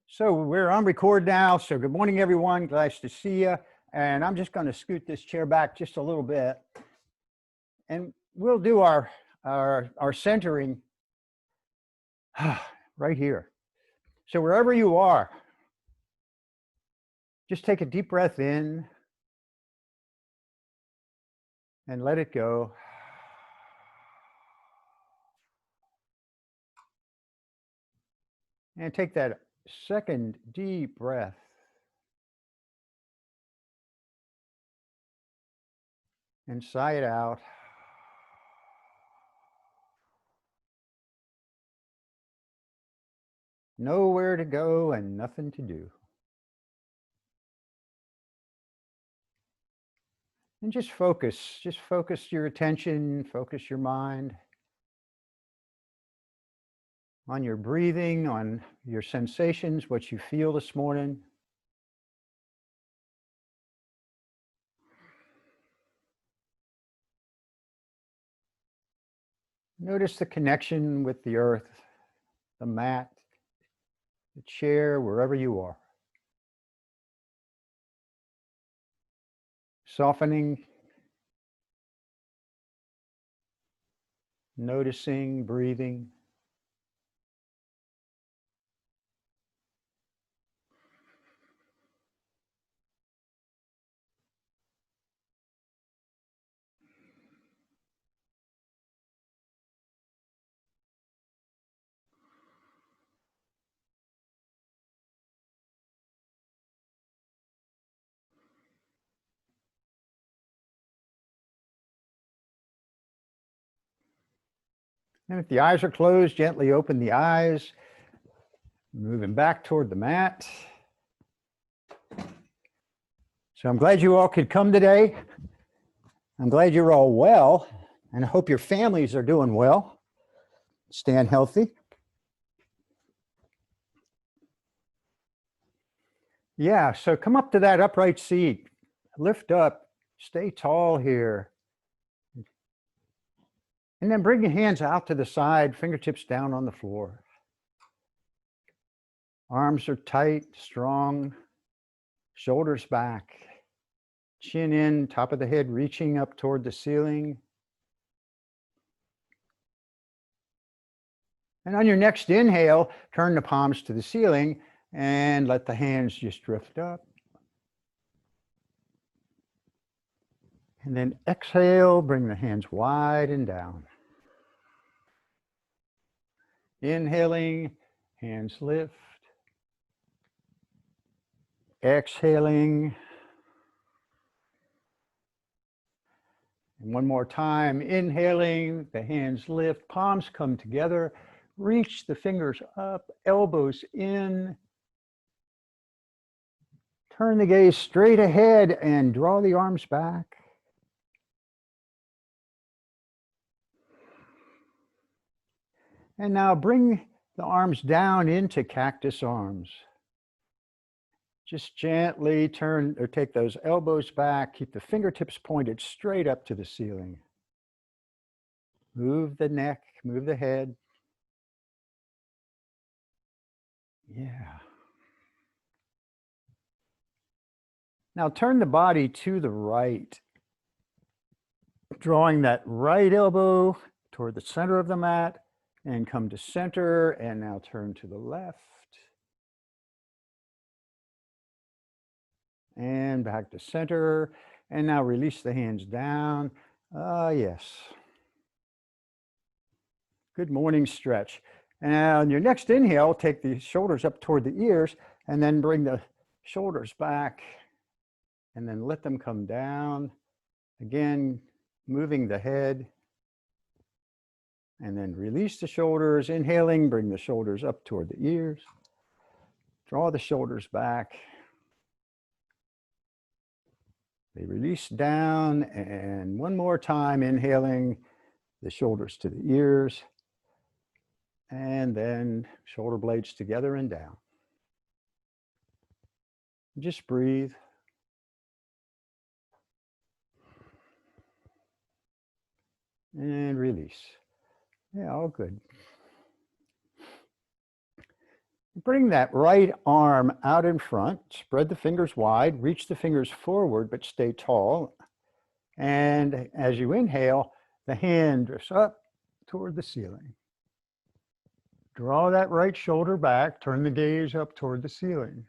So we're on record now. So good morning, everyone. Nice to see you. And I'm just going to scoot this chair back just a little bit. And we'll do our centering right here. So wherever you are, just take a deep breath in and let it go. And take that second deep breath. And sigh it out. Nowhere to go and nothing to do. And just focus your attention, focus your mind on your breathing, on your sensations, what you feel this morning. Notice the connection with the earth, the mat, the chair, wherever you are. Softening, noticing, breathing. And if the eyes are closed, gently open the eyes, moving back toward the mat. So I'm glad you all could come today. I'm glad you're all well, and I hope your families are doing well, staying healthy. Yeah, so come up to that upright seat, lift up, stay tall here. And then bring your hands out to the side, fingertips down on the floor. Arms are tight, strong, shoulders back, chin in, top of the head reaching up toward the ceiling. And on your next inhale, turn the palms to the ceiling and let the hands just drift up. And then exhale, bring the hands wide and down. Inhaling, hands lift. Exhaling. And one more time, inhaling, the hands lift, palms come together, reach the fingers up, elbows in. Turn the gaze straight ahead and draw the arms back. And now bring the arms down into cactus arms. Just gently turn or take those elbows back. Keep the fingertips pointed straight up to the ceiling. Move the neck, move the head. Yeah. Now turn the body to the right, drawing that right elbow toward the center of the mat and come to center, and now turn to the left. And back to center. And now release the hands down. Yes. Good morning stretch. And now on your next inhale, take the shoulders up toward the ears and then bring the shoulders back and then let them come down. Again, moving the head. And then release the shoulders. Inhaling, bring the shoulders up toward the ears. Draw the shoulders back. They release down, and one more time, inhaling, the shoulders to the ears, and then shoulder blades together and down. Just breathe. And release. Yeah, all good. Bring that right arm out in front, spread the fingers wide, reach the fingers forward, but stay tall. And as you inhale, the hand drifts up toward the ceiling. Draw that right shoulder back, turn the gaze up toward the ceiling.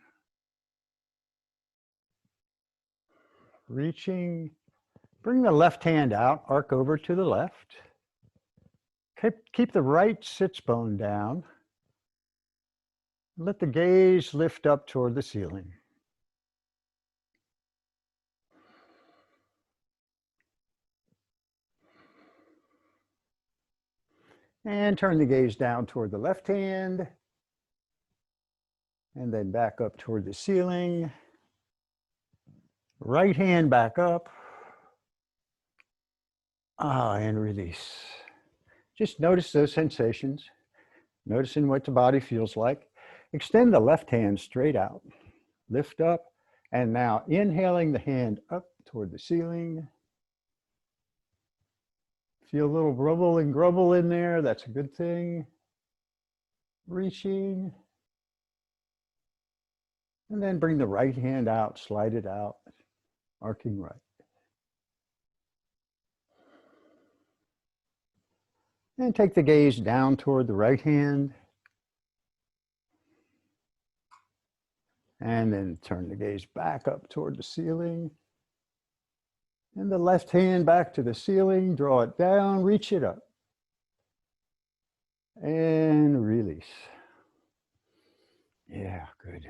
Reaching, bring the left hand out, arc over to the left. Keep the right sits bone down. Let the gaze lift up toward the ceiling. And turn the gaze down toward the left hand. And then back up toward the ceiling. Right hand back up. And release. Just notice those sensations. Noticing what the body feels like. Extend the left hand straight out. Lift up. And now inhaling the hand up toward the ceiling. Feel a little rubble and grubble in there. That's a good thing. Reaching. And then bring the right hand out, slide it out, arcing right. And take the gaze down toward the right hand. And then turn the gaze back up toward the ceiling. And the left hand back to the ceiling, draw it down, reach it up. And release. Yeah, good.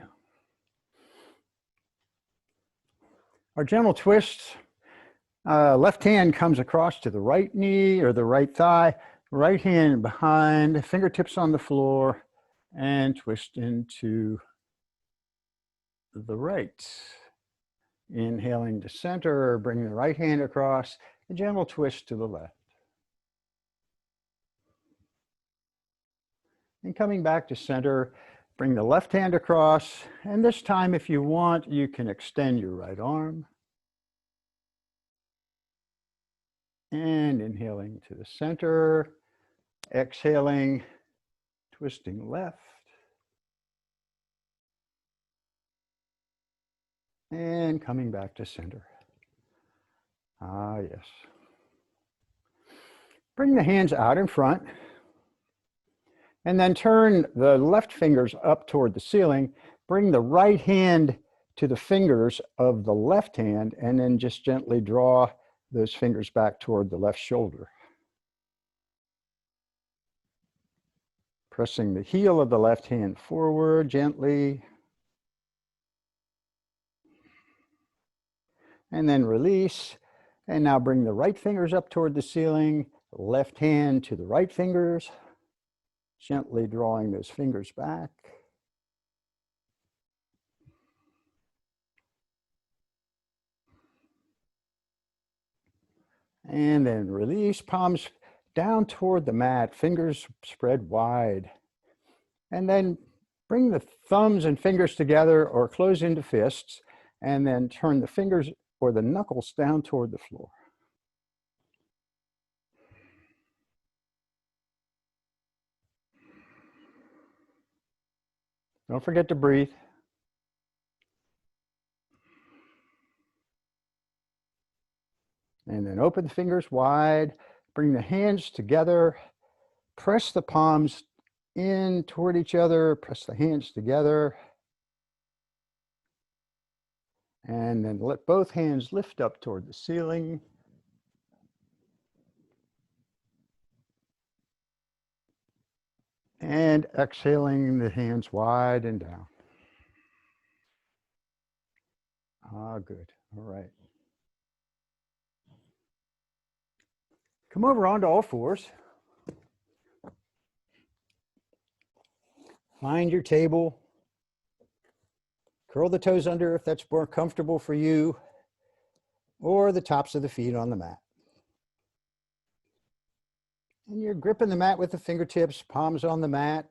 Our gentle twist, left hand comes across to the right knee or the right thigh, right hand behind, fingertips on the floor, and twist into the right. Inhaling to center, bring the right hand across, a gentle twist to the left. And coming back to center, bring the left hand across, and this time if you want, you can extend your right arm. And inhaling to the center, exhaling, twisting left. And coming back to center. Yes. Bring the hands out in front. And then turn the left fingers up toward the ceiling. Bring the right hand to the fingers of the left hand, and then just gently draw those fingers back toward the left shoulder. Pressing the heel of the left hand forward gently. And then release. And now bring the right fingers up toward the ceiling, left hand to the right fingers, gently drawing those fingers back. And then release, palms down toward the mat, fingers spread wide. And then bring the thumbs and fingers together or close into fists, and then turn the fingers or the knuckles down toward the floor. Don't forget to breathe. And then open the fingers wide, bring the hands together, press the palms in toward each other, press the hands together. And then let both hands lift up toward the ceiling. And exhaling the hands wide and down. Good. All right. Come over onto all fours. Find your table. Curl the toes under if that's more comfortable for you, or the tops of the feet on the mat. And you're gripping the mat with the fingertips, palms on the mat,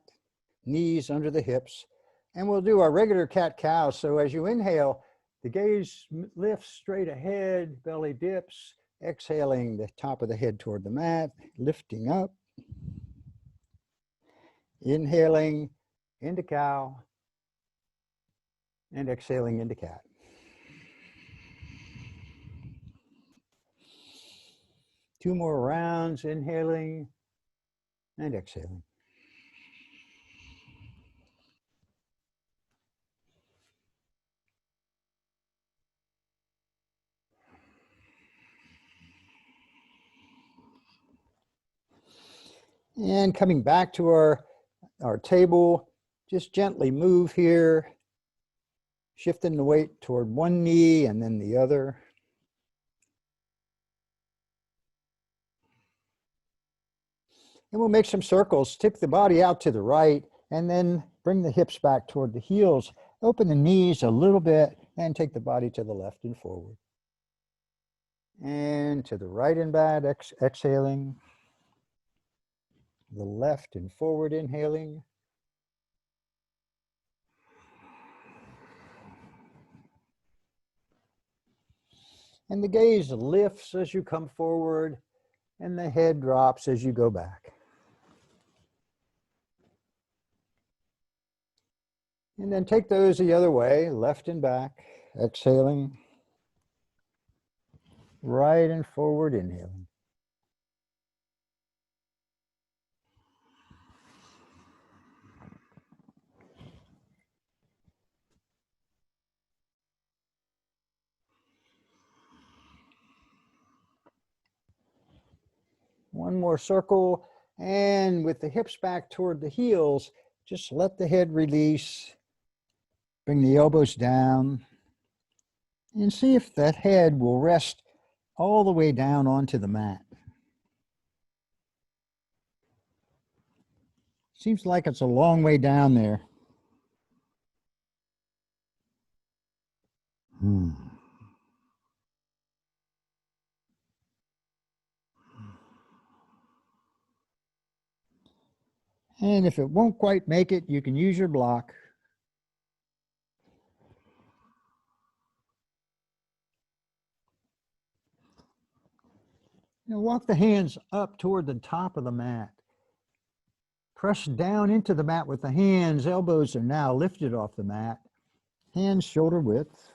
knees under the hips. And we'll do our regular cat-cow. So as you inhale, the gaze lifts straight ahead, belly dips, exhaling the top of the head toward the mat, lifting up. Inhaling into cow. and exhaling into cat. Two more rounds, inhaling and exhaling. And coming back to our table, just gently move here, shifting the weight toward one knee and then the other. And we'll make some circles. Tip the body out to the right and then bring the hips back toward the heels. Open the knees a little bit and take the body to the left and forward. And to the right and back, exhaling. The left and forward, inhaling. And the gaze lifts as you come forward and the head drops as you go back. And then take those the other way, left and back, exhaling. Right and forward, inhaling. One more circle, and with the hips back toward the heels, just let the head release. Bring the elbows down, and see if that head will rest all the way down onto the mat. Seems like it's a long way down there. And if it won't quite make it, you can use your block. Now walk the hands up toward the top of the mat. Press down into the mat with the hands. Elbows are now lifted off the mat. Hands shoulder width.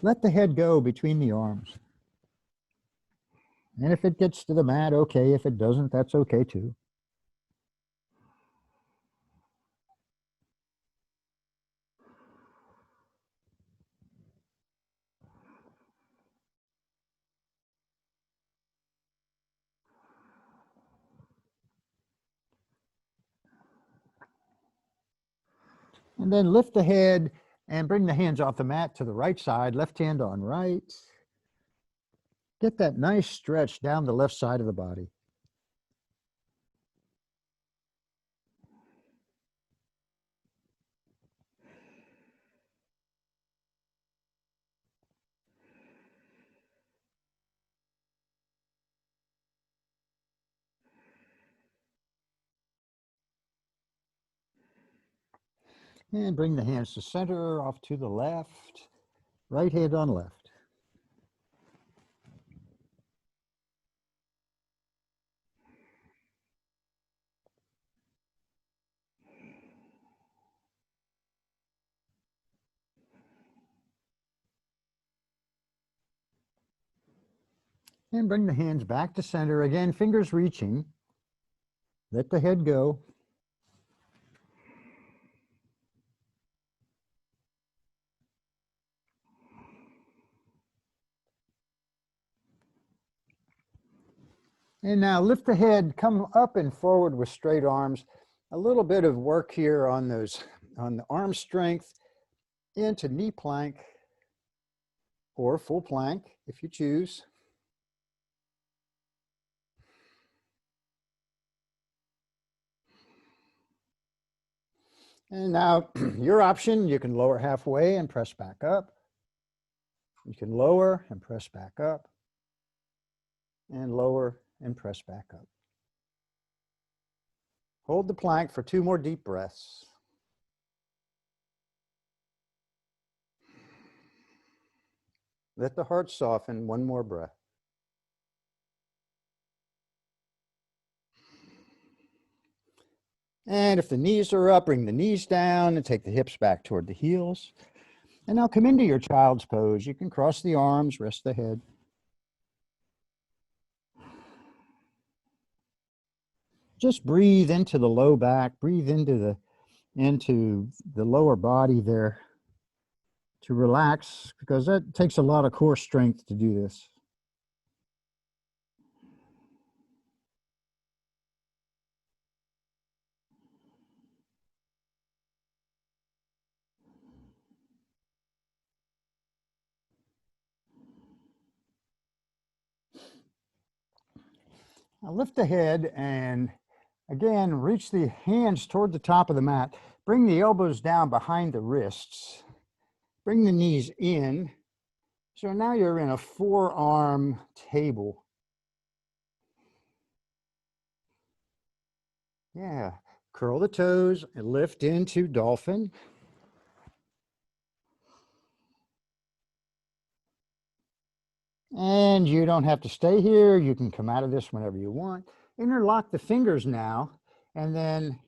Let the head go between the arms. And if it gets to the mat, okay. If it doesn't, that's okay too. And then lift the head and bring the hands off the mat to the right side, left hand on right. Get that nice stretch down the left side of the body. And bring the hands to center, off to the left, right hand on left. And bring the hands back to center. Again, fingers reaching. Let the head go. And now lift the head, come up and forward with straight arms. A little bit of work here on the arm strength into knee plank or full plank if you choose. And now your option, you can lower halfway and press back up. You can lower and press back up and lower and press back up. Hold the plank for 2 more deep breaths. Let the heart soften. 1 more breath. And if the knees are up, bring the knees down and take the hips back toward the heels. And now come into your child's pose. You can cross the arms, rest the head. Just breathe into the low back, breathe into the lower body there to relax, because that takes a lot of core strength to do this. Now lift the head and again, reach the hands toward the top of the mat. Bring the elbows down behind the wrists. Bring the knees in. So now you're in a forearm table. Yeah. Curl the toes and lift into dolphin. And you don't have to stay here. You can come out of this whenever you want. Interlock the fingers now, and then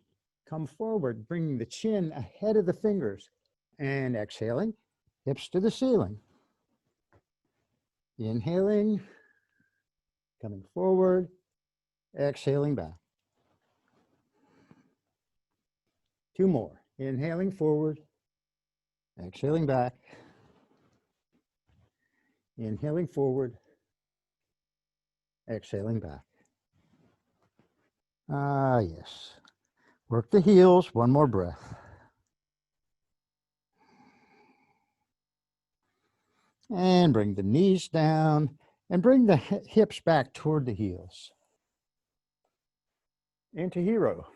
come forward, bringing the chin ahead of the fingers. And exhaling, hips to the ceiling. Inhaling, coming forward, exhaling back. 2 more. Inhaling forward, exhaling back. Inhaling forward, exhaling back. Ah, yes. Work the heels, 1 more breath. And bring the knees down and bring the hips back toward the heels. Into hero.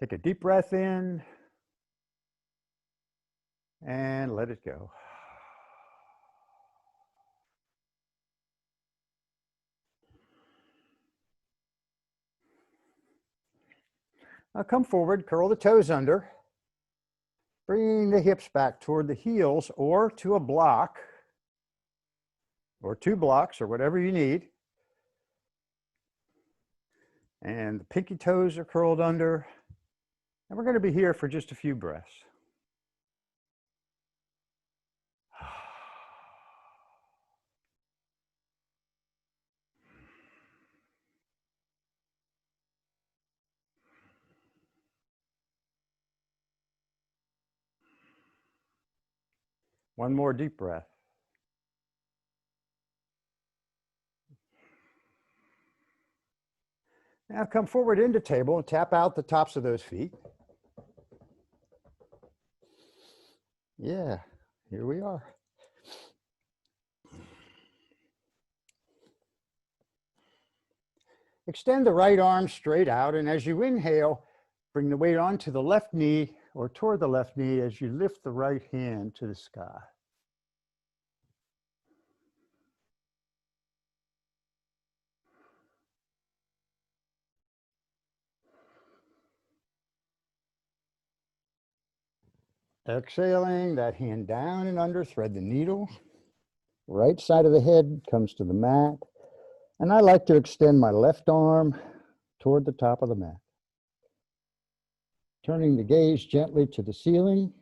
Take a deep breath in and let it go. Now come forward, curl the toes under, bringing the hips back toward the heels or to a block or 2 blocks or whatever you need. And the pinky toes are curled under. And we're going to be here for just a few breaths. One more deep breath. Now come forward into table and tap out the tops of those feet. Yeah, here we are. Extend the right arm straight out, and as you inhale, bring the weight onto the left knee or toward the left knee as you lift the right hand to the sky. Exhaling, that hand down and under, thread the needle. Right side of the head comes to the mat. And I like to extend my left arm toward the top of the mat. Turning the gaze gently to the ceiling.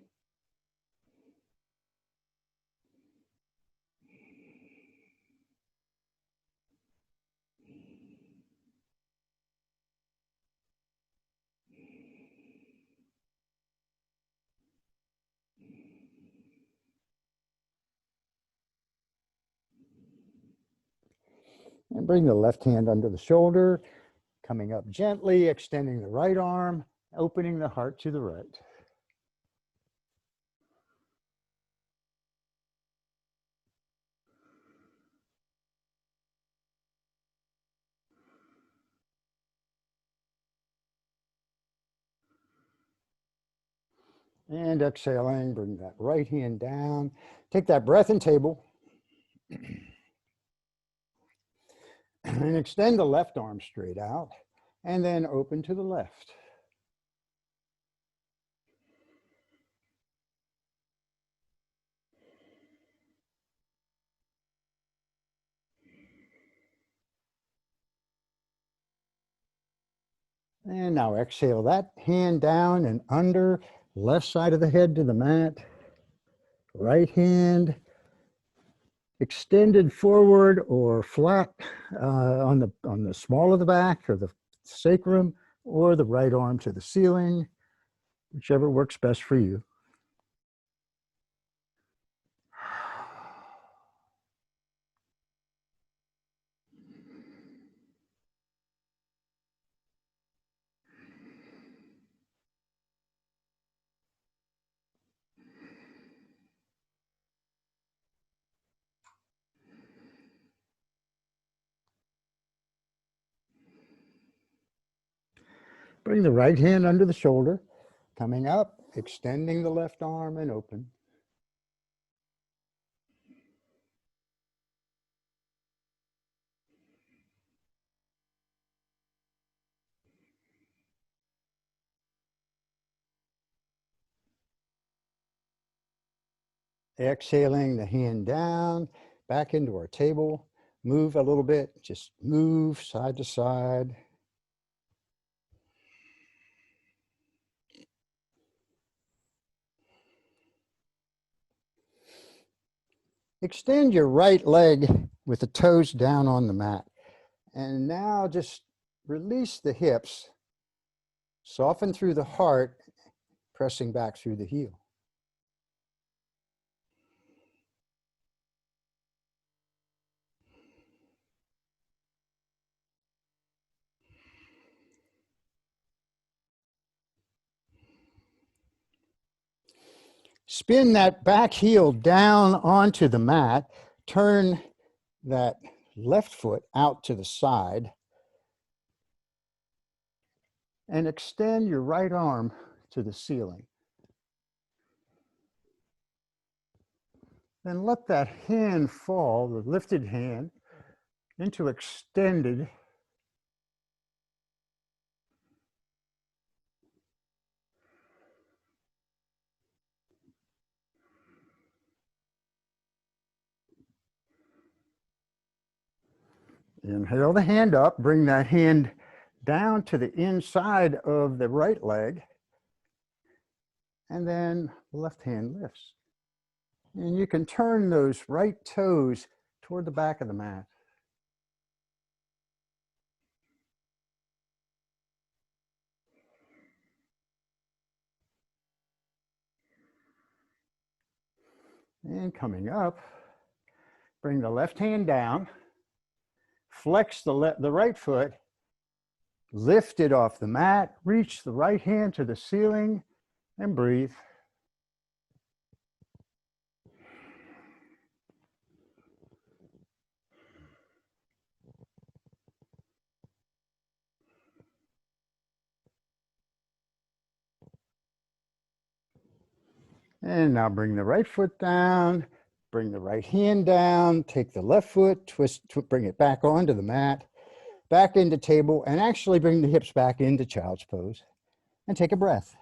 And bring the left hand under the shoulder, coming up gently, extending the right arm, opening the heart to the right. And exhaling, bring that right hand down. Take that breath in table. And extend the left arm straight out. And then open to the left. And now exhale that hand down and under, left side of the head to the mat. Right hand extended forward or flat on the small of the back or the sacrum, or the right arm to the ceiling, whichever works best for you. Bring the right hand under the shoulder, coming up, extending the left arm and open. Exhaling the hand down, back into our table. Move a little bit, just move side to side. Extend your right leg with the toes down on the mat. And now just release the hips, soften through the heart, pressing back through the heel. Spin that back heel down onto the mat, turn that left foot out to the side, and extend your right arm to the ceiling. Then let that hand fall, the lifted hand, into extended. Inhale the hand up, bring that hand down to the inside of the right leg, and then the left hand lifts. And you can turn those right toes toward the back of the mat. And coming up, bring the left hand down, flex the right foot, lift it off the mat, reach the right hand to the ceiling, and breathe. And now bring the right foot down, bring the right hand down, take the left foot, bring it back onto the mat, back into table, and actually bring the hips back into child's pose. And take a breath.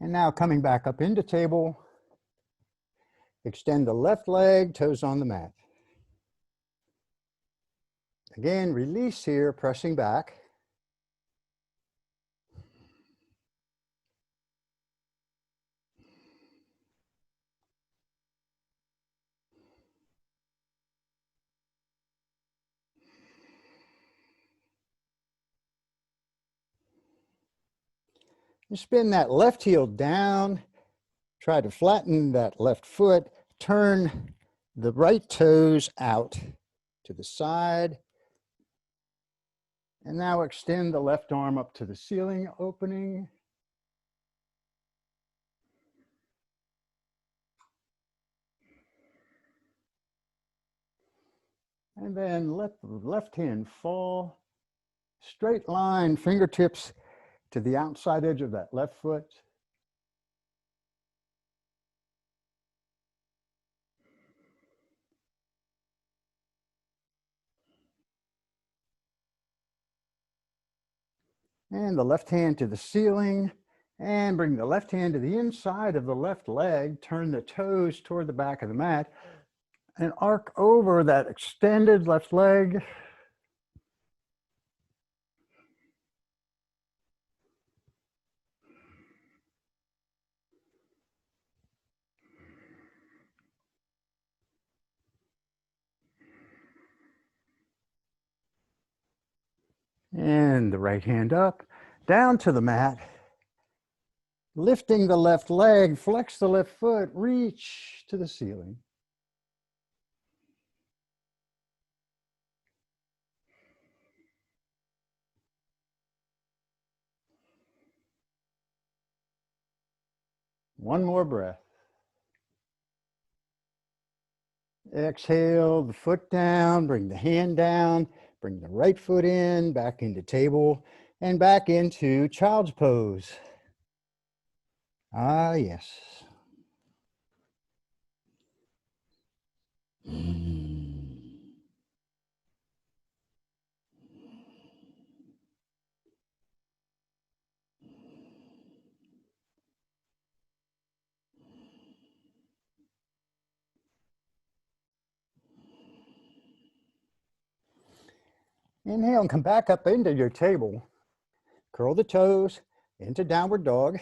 And now coming back up into table, extend the left leg, toes on the mat. Again, release here, pressing back. You spin that left heel down, try to flatten that left foot, turn the right toes out to the side, and now extend the left arm up to the ceiling, opening. And then let the left hand fall, straight line, fingertips to the outside edge of that left foot. And the left hand to the ceiling. And bring the left hand to the inside of the left leg. Turn the toes toward the back of the mat. And arc over that extended left leg. And the right hand up, down to the mat. Lifting the left leg, flex the left foot, reach to the ceiling. One more breath. Exhale, the foot down, bring the hand down, bring the right foot in, back into table, and back into child's pose. Ah, yes. Inhale and come back up into your table. Curl the toes into downward dog.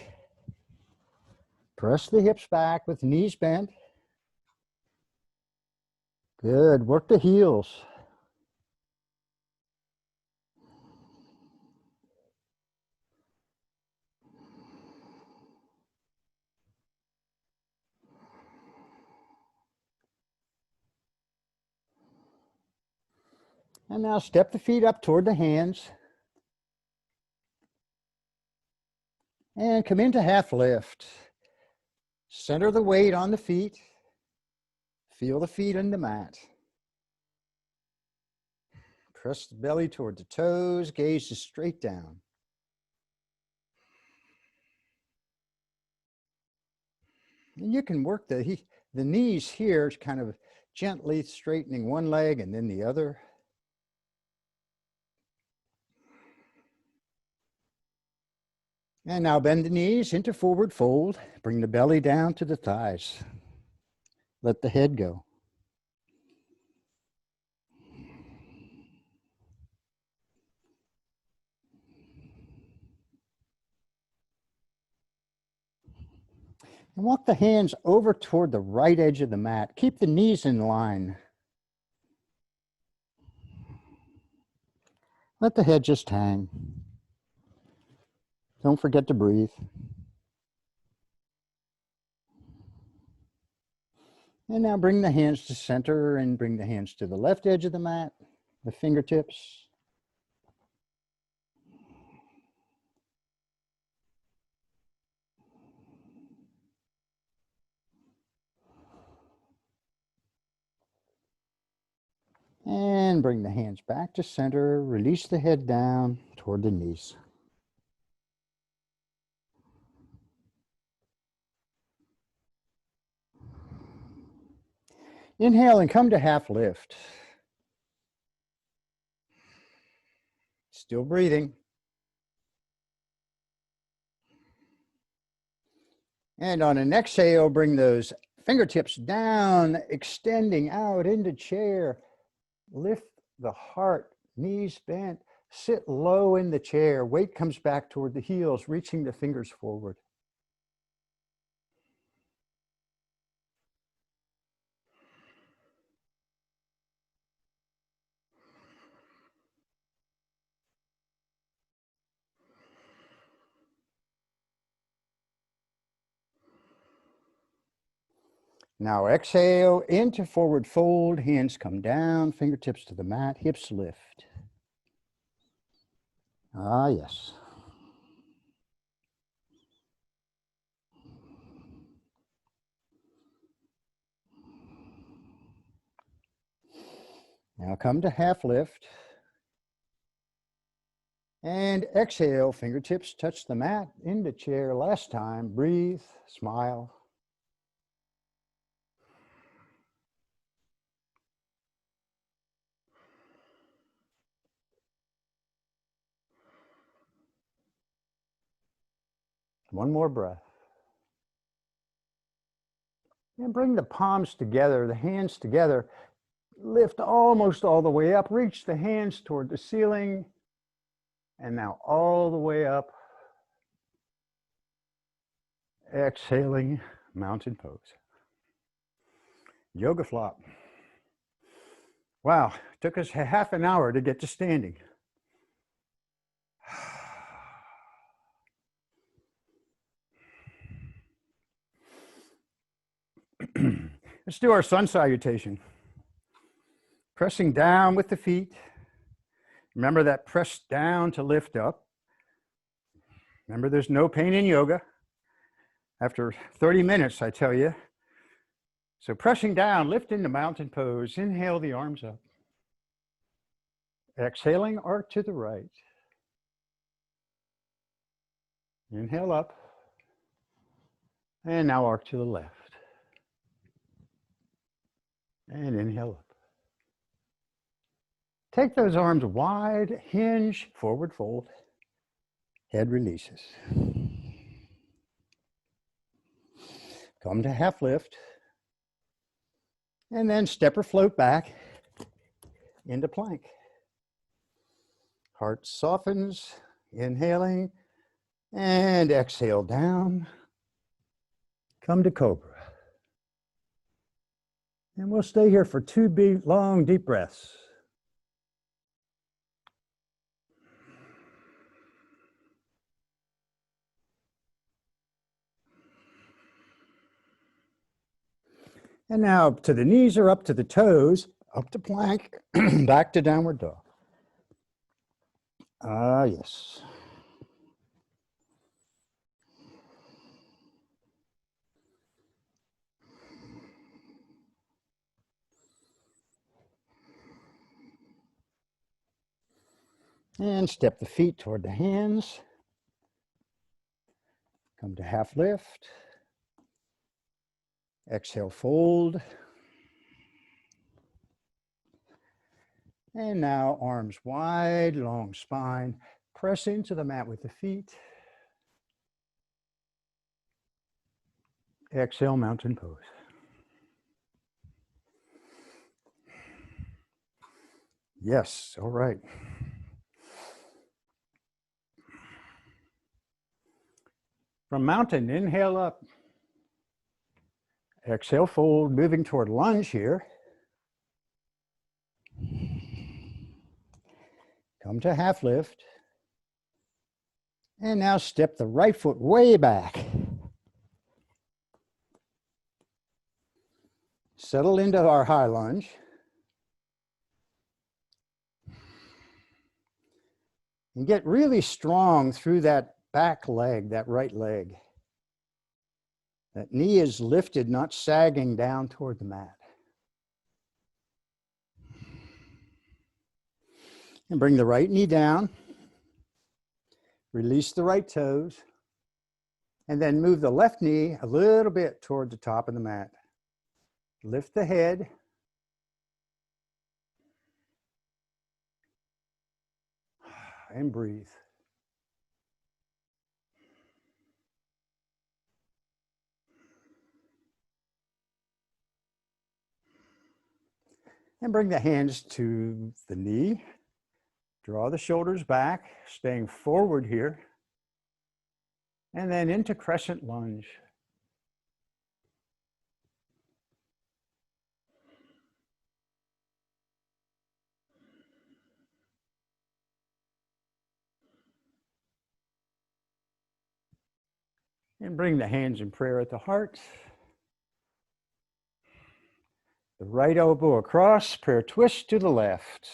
Press the hips back with knees bent. Good, work the heels. And now step the feet up toward the hands. And come into half lift. Center the weight on the feet. Feel the feet in the mat. Press the belly toward the toes, gaze is straight down. And you can work the knees here, kind of gently straightening one leg and then the other. And now bend the knees into forward fold. Bring the belly down to the thighs. Let the head go. And walk the hands over toward the right edge of the mat. Keep the knees in line. Let the head just hang. Don't forget to breathe. And now bring the hands to center and bring the hands to the left edge of the mat, the fingertips. And bring the hands back to center. Release the head down toward the knees. Inhale and come to half lift. Still breathing. And on an exhale, bring those fingertips down, extending out into chair. Lift the heart, knees bent. Sit low in the chair. Weight comes back toward the heels, reaching the fingers forward. Now exhale into forward fold, hands come down, fingertips to the mat, hips lift. Ah, yes. Now come to half lift. And exhale, fingertips touch the mat, into chair. Last time, breathe, smile. One more breath. And bring the palms together, the hands together. Lift almost all the way up. Reach the hands toward the ceiling. And now all the way up. Exhaling, mountain pose. Yoga flop. Wow, it took us half an hour to get to standing. Let's do our sun salutation. Pressing down with the feet. Remember that press down to lift up. Remember, there's no pain in yoga. After 30 minutes, I tell you. So pressing down, lift into mountain pose. Inhale the arms up. Exhaling, arc to the right. Inhale up. And now arc to the left. And inhale up. Take those arms wide, hinge, forward fold. Head releases. Come to half lift. And then step or float back into plank. Heart softens, inhaling, and exhale down. Come to cobra. And we'll stay here for 2 long, deep breaths. And now to the knees or up to the toes, up to plank, back to downward dog. Ah, yes. And step the feet toward the hands. Come to half lift. Exhale, fold. And now arms wide, long spine. Press into the mat with the feet. Exhale, mountain pose. Yes, all right. From mountain, inhale up. Exhale, fold, moving toward lunge here. Come to half lift. And now step the right foot way back. Settle into our high lunge. And get really strong through that back leg, that right leg. That knee is lifted, not sagging down toward the mat. And bring the right knee down. Release the right toes. And then move the left knee a little bit toward the top of the mat. Lift the head. And breathe. And bring the hands to the knee. Draw the shoulders back, staying forward here. And then into crescent lunge. And bring the hands in prayer at the heart. The right elbow across, prayer twist to the left.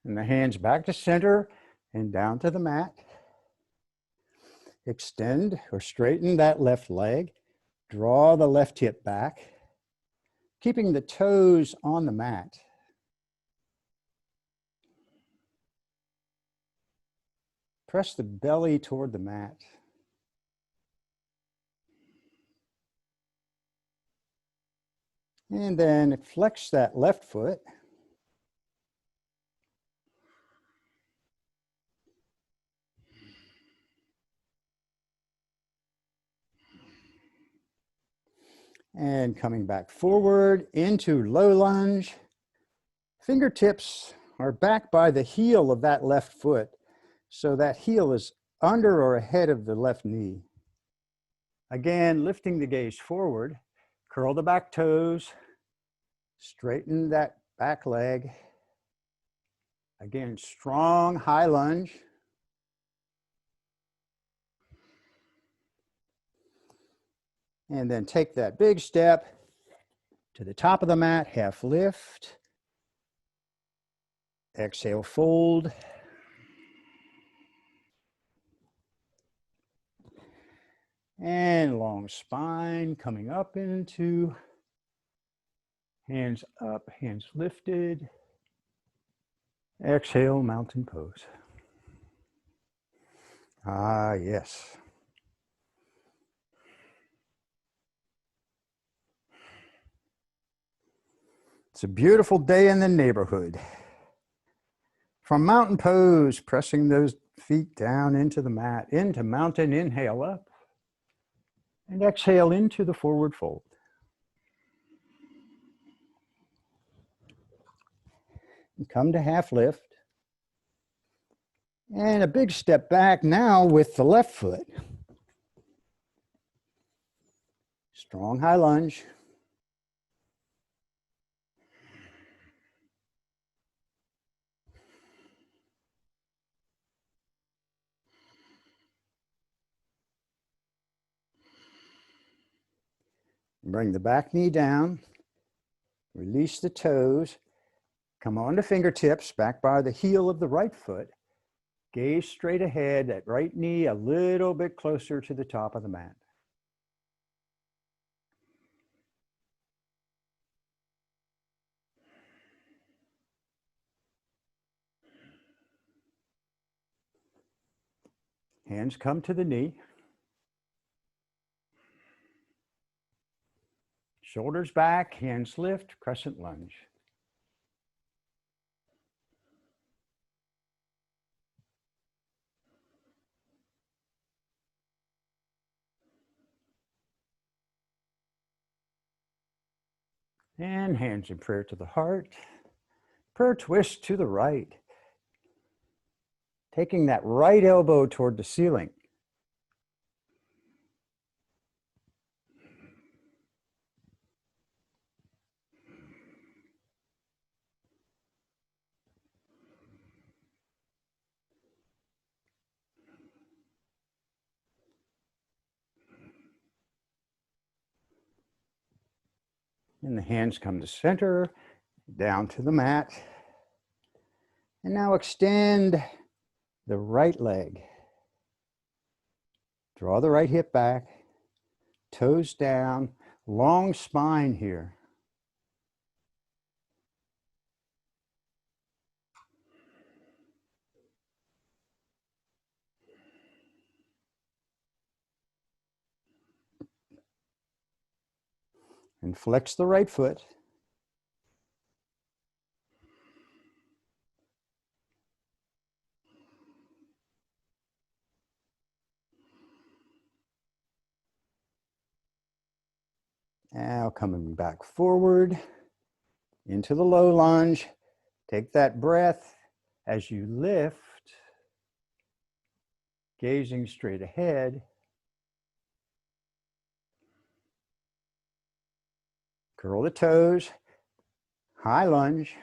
And the hands back to center and down to the mat. Extend or straighten that left leg. Draw the left hip back, keeping the toes on the mat. Press the belly toward the mat. And then flex that left foot. And coming back forward into low lunge. Fingertips are back by the heel of that left foot. So that heel is under or ahead of the left knee. Again, lifting the gaze forward, curl the back toes, straighten that back leg. Again, strong high lunge. And then take that big step to the top of the mat, half lift. Exhale, fold. And long spine coming up into hands up, hands lifted. Exhale, mountain pose. Ah, yes. It's a beautiful day in the neighborhood. From mountain pose, pressing those feet down into the mat, into mountain, inhale up, and exhale into the forward fold. And come to half lift. And a big step back now with the left foot. Strong high lunge. Bring the back knee down. Release the toes. Come on to fingertips, back by the heel of the right foot. Gaze straight ahead, that right knee a little bit closer to the top of the mat. Hands come to the knee. Shoulders back, hands lift, crescent lunge. And hands in prayer to the heart. Prayer twist to the right. Taking that right elbow toward the ceiling. And the hands come to center, down to the mat. And now extend the right leg. Draw the right hip back, toes down, long spine here. And flex the right foot. Now coming back forward into the low lunge. Take that breath as you lift, gazing straight ahead. Curl the toes, high lunge.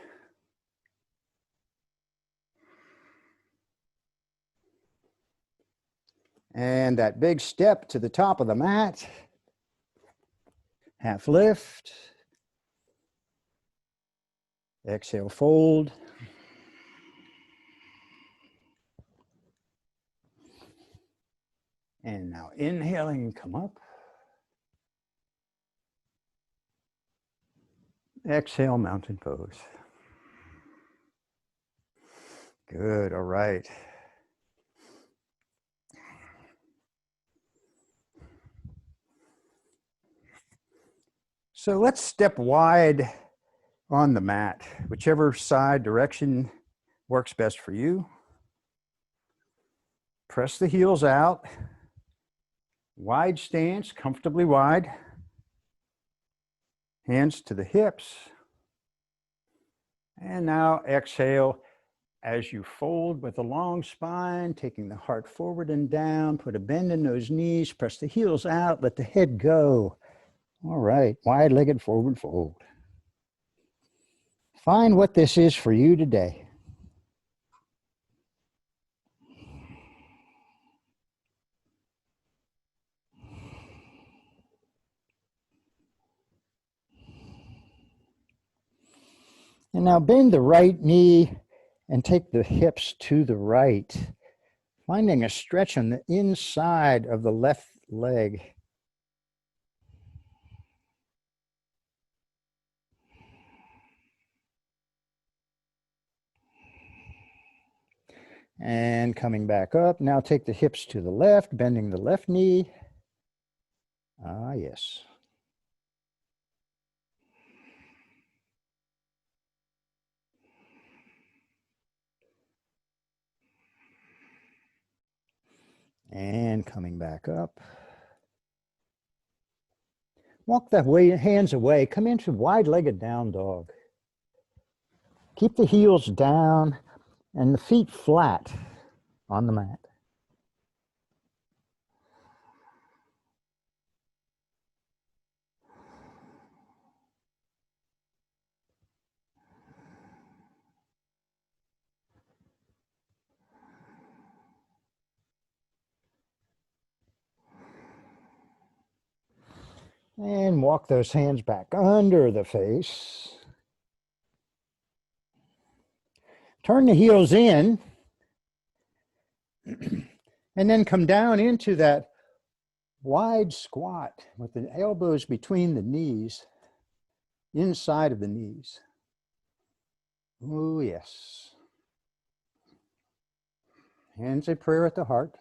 And that big step to the top of the mat. Half lift. Exhale, fold. And now inhaling, come up. Exhale, mountain pose. Good, all right. So let's step wide on the mat, whichever side direction works best for you. Press the heels out. Wide stance, comfortably wide. Hands to the hips. And now exhale as you fold with a long spine, taking the heart forward and down. Put a bend in those knees. Press the heels out. Let the head go. All right, wide-legged forward fold. Find what this is for you today. And now bend the right knee and take the hips to the right, finding a stretch on the inside of the left leg. And coming back up, now take the hips to the left, bending the left knee. Ah, yes. And coming back up. Walk the hands away. Come into wide-legged down dog. Keep the heels down and the feet flat on the mat. And walk those hands back under the face. Turn the heels in. And then come down into that wide squat with the elbows between the knees, inside of the knees. Oh, yes. Hands a prayer at the heart.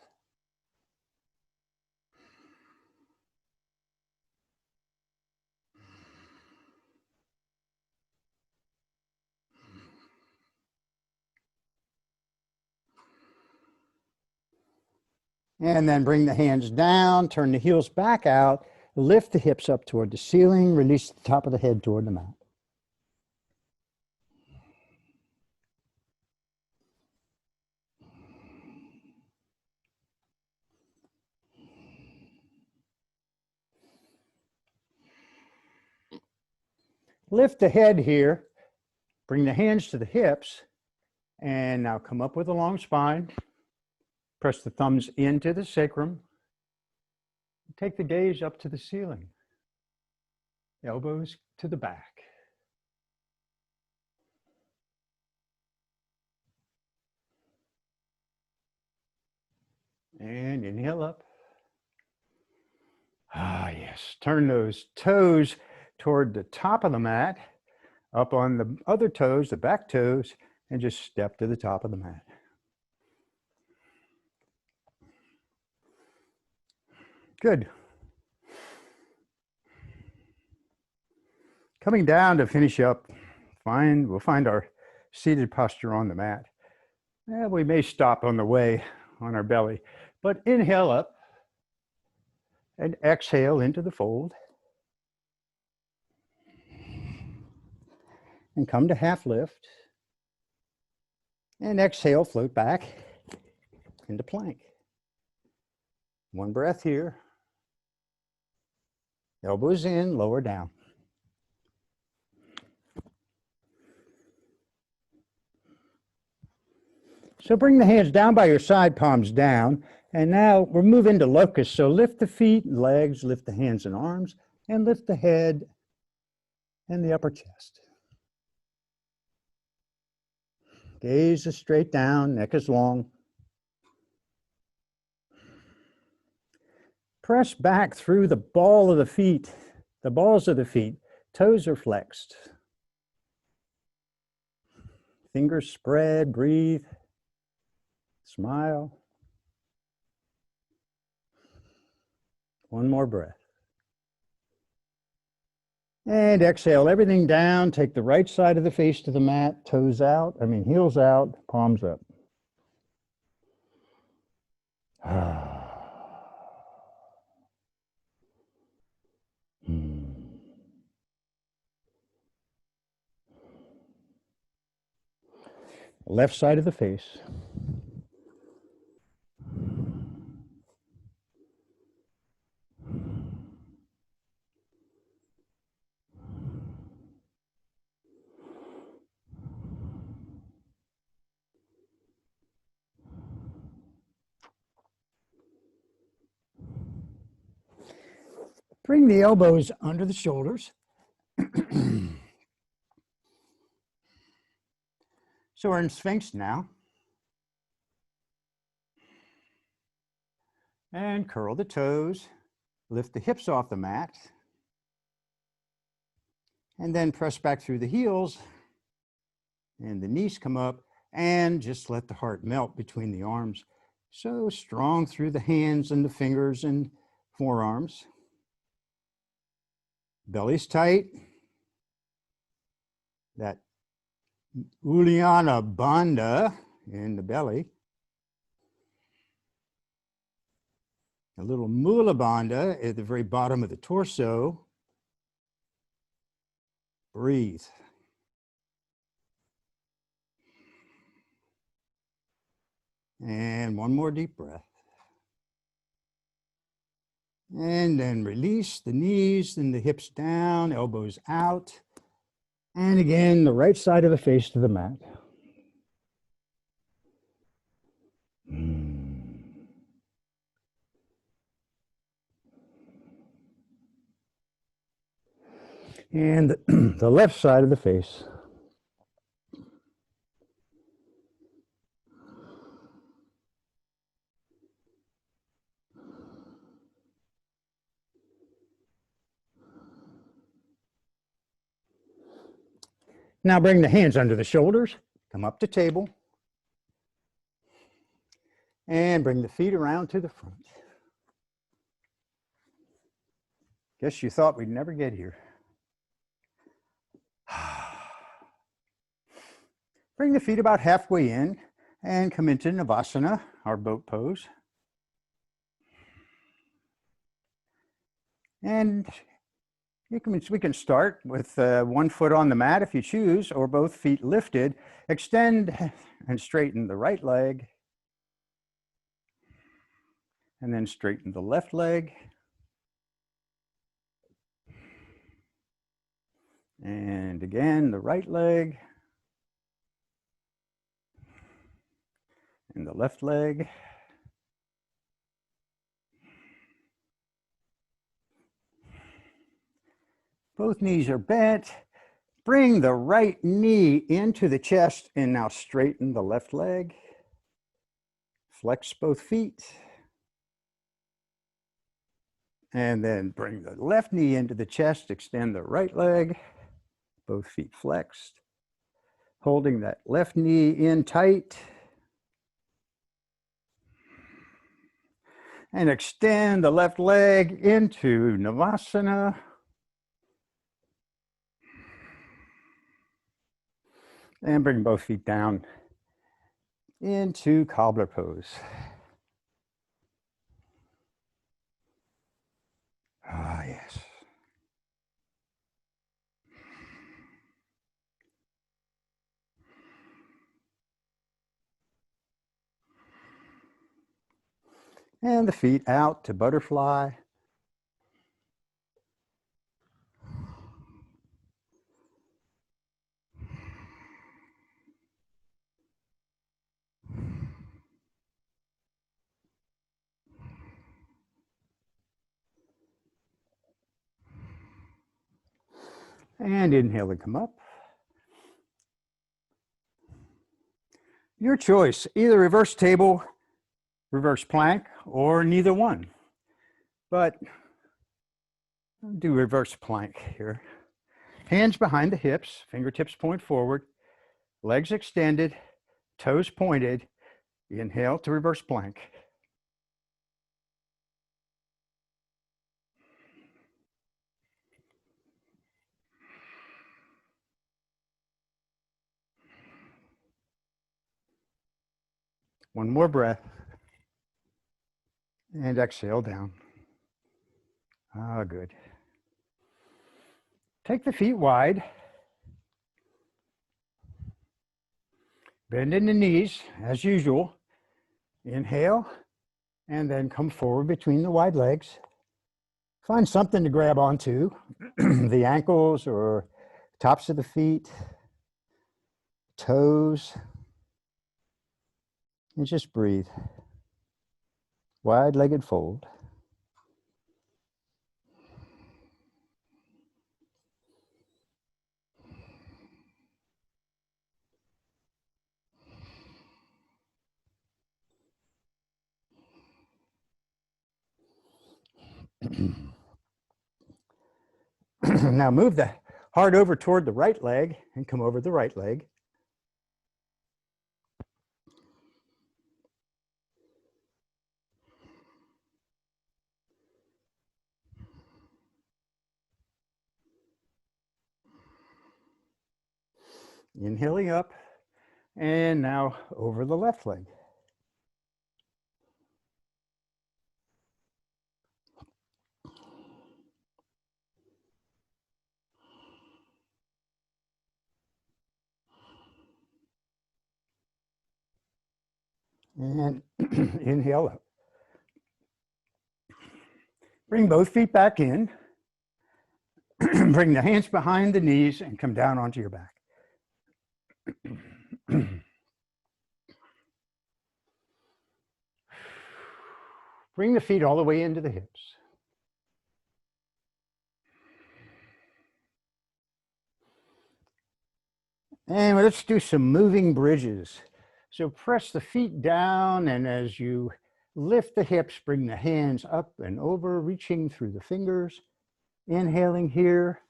And then bring the hands down, turn the heels back out, lift the hips up toward the ceiling, release the top of the head toward the mat. Lift the head here, bring the hands to the hips, and now come up with a long spine. Press the thumbs into the sacrum. Take the gaze up to the ceiling. Elbows to the back. And inhale up. Ah, yes. Turn those toes toward the top of the mat, up on the other toes, the back toes, and just step to the top of the mat. Good. Coming down to finish up, we'll find our seated posture on the mat. We may stop on the way on our belly, but inhale up and exhale into the fold. And come to half lift. And exhale, float back into plank. One breath here. Elbows in, lower down. So bring the hands down by your side, palms down. And now we're moving to locust. So lift the feet and legs, lift the hands and arms, and lift the head and the upper chest. Gaze is straight down, neck is long. Press back through the balls of the feet. Toes are flexed. Fingers spread, breathe, smile. One more breath. And exhale everything down. Take the right side of the face to the mat, toes out, heels out, palms up. Left side of the face. Bring the elbows under the shoulders. So we're in Sphinx now. And curl the toes, lift the hips off the mat, and then press back through the heels, and the knees come up, and just let the heart melt between the arms. So strong through the hands and the fingers and forearms. Belly's tight. That Uddiyana Bandha in the belly. A little Mula Bandha at the very bottom of the torso. Breathe. And one more deep breath. And then release the knees and the hips down, elbows out. And again, the right side of the face to the mat. And the left side of the face. Now bring the hands under the shoulders, come up to table, and bring the feet around to the front. Guess you thought we'd never get here. Bring the feet about halfway in and come into Navasana, our boat pose. And we can start with one foot on the mat if you choose, or both feet lifted. Extend and straighten the right leg. And then straighten the left leg. And again, the right leg. And the left leg. Both knees are bent. Bring the right knee into the chest and now straighten the left leg. Flex both feet. And then bring the left knee into the chest, extend the right leg, both feet flexed. Holding that left knee in tight. And extend the left leg into Navasana. And bring both feet down into cobbler pose. Ah, yes. And the feet out to butterfly. And inhale and come up. Your choice, either reverse table, reverse plank, or neither one. But I'll do reverse plank here. Hands behind the hips, fingertips point forward, legs extended, toes pointed. Inhale to reverse plank. One more breath. And exhale down. Ah, good. Take the feet wide. Bend in the knees as usual. Inhale, and then come forward between the wide legs. Find something to grab onto, the ankles or tops of the feet, toes, and just breathe. Wide-legged fold. Now move the heart over toward the right leg and come over the right leg. Inhaling up, and now over the left leg. And inhale up. Bring both feet back in. Bring the hands behind the knees and come down onto your back. Bring the feet all the way into the hips. And let's do some moving bridges. So press the feet down, and as you lift the hips, bring the hands up and over, reaching through the fingers. Inhaling here.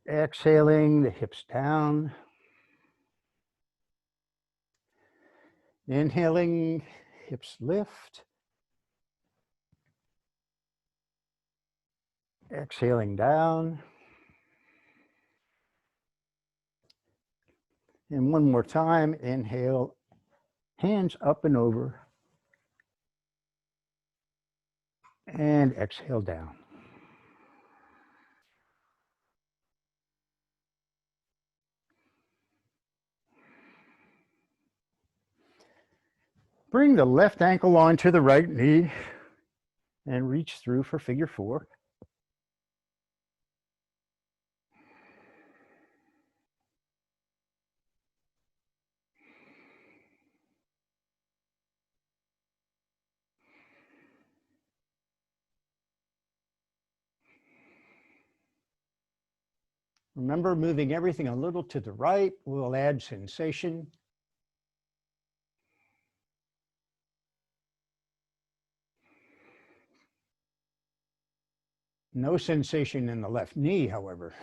Exhaling, the hips down. Inhaling, hips lift. Exhaling down. And one more time, inhale, hands up and over. And exhale down. Bring the left ankle onto the right knee and reach through for figure four. Remember, moving everything a little to the right will add sensation. No sensation in the left knee, however.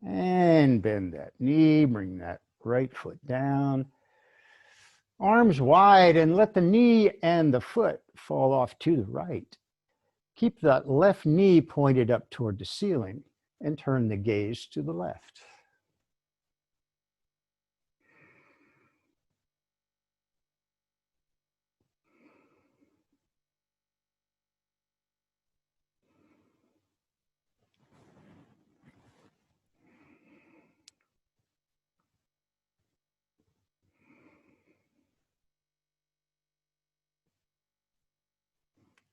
And bend that knee, bring that right foot down. Arms wide, and let the knee and the foot fall off to the right. Keep that left knee pointed up toward the ceiling and turn the gaze to the left.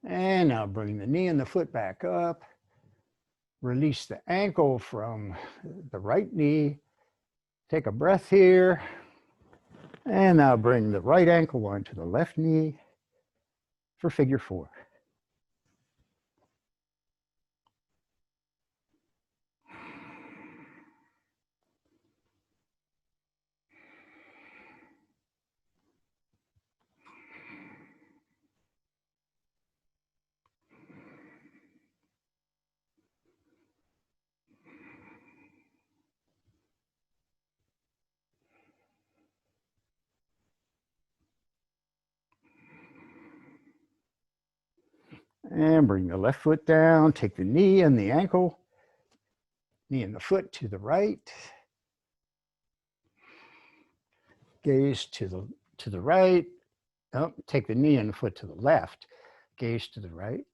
And now bring the knee and the foot back up. Release the ankle from the right knee. Take a breath here. And now bring the right ankle onto the left knee for figure four. And bring the left foot down, take the knee and the ankle, knee and the foot to the right. Gaze to the right. Oh, take the knee and the foot to the left. Gaze to the right.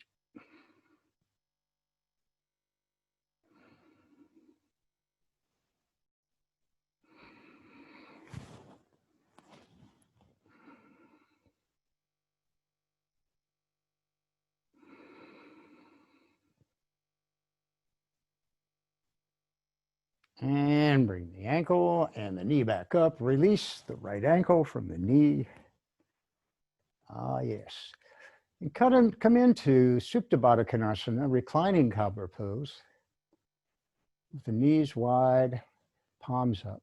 And bring the ankle and the knee back up. Release the right ankle from the knee. Ah, yes. And come into Supta Baddha Konasana, reclining cobbler pose, with the knees wide, palms up.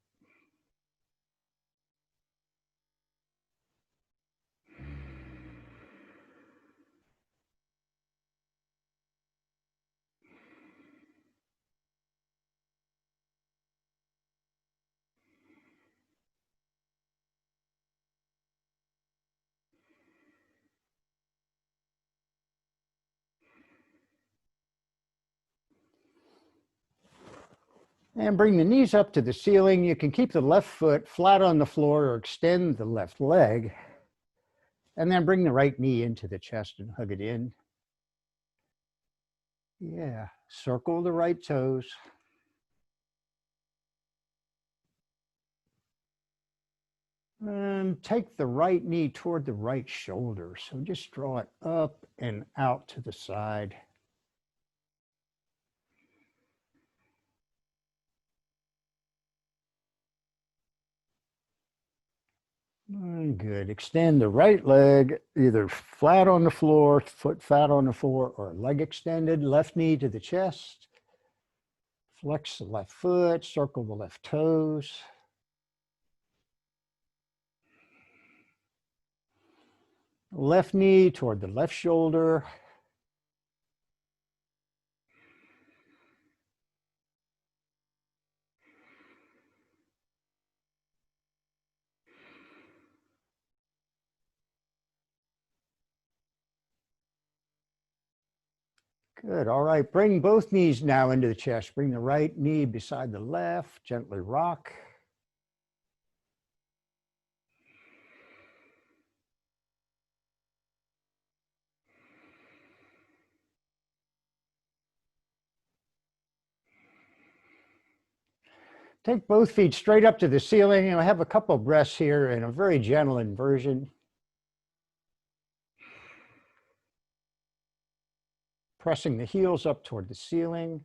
And bring the knees up to the ceiling. You can keep the left foot flat on the floor or extend the left leg. And then bring the right knee into the chest and hug it in. Yeah, circle the right toes. And take the right knee toward the right shoulder. So just draw it up and out to the side. Good. Extend the right leg, either flat on the floor, foot flat on the floor, or leg extended. Left knee to the chest. Flex the left foot, circle the left toes. Left knee toward the left shoulder. Good. All right. Bring both knees now into the chest. Bring the right knee beside the left. Gently rock. Take both feet straight up to the ceiling. I have a couple of breaths here in a very gentle inversion. Pressing the heels up toward the ceiling.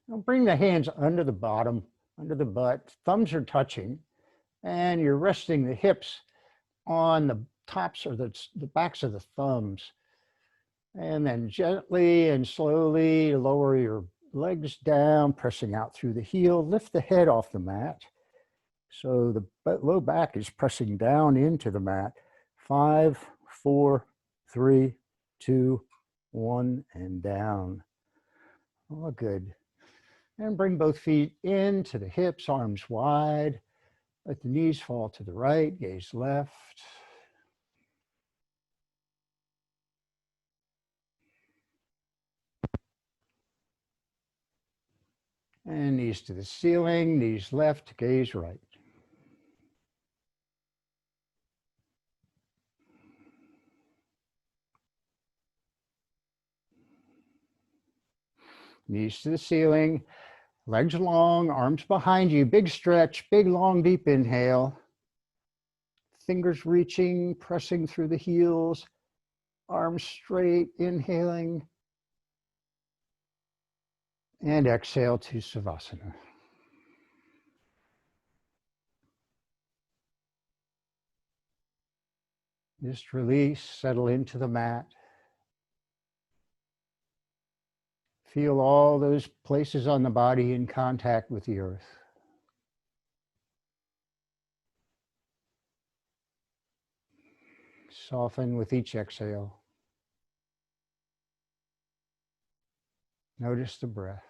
Now bring the hands under the bottom, under the butt. Thumbs are touching, and you're resting the hips on the tops or the backs of the thumbs. And then gently and slowly lower your legs down, pressing out through the heel. Lift the head off the mat. So the low back is pressing down into the mat. 5, 4, 3, 2, 1, and down. Oh, good. And bring both feet into the hips, arms wide. Let the knees fall to the right, gaze left. And knees to the ceiling, knees left, gaze right. Knees to the ceiling, legs long, arms behind you, big stretch, big, long, deep inhale. Fingers reaching, pressing through the heels, arms straight, inhaling. And exhale to Savasana. Just release, settle into the mat. Feel all those places on the body in contact with the earth. Soften with each exhale. Notice the breath.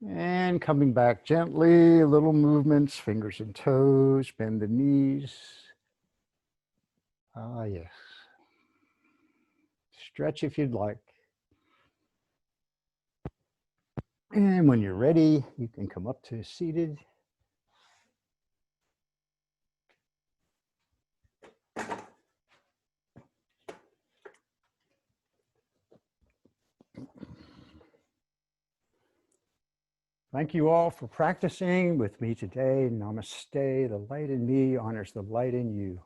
And coming back gently, little movements, fingers and toes, bend the knees. Ah, yes. Stretch if you'd like. And when you're ready, you can come up to seated. Thank you all for practicing with me today. Namaste. The light in me honors the light in you.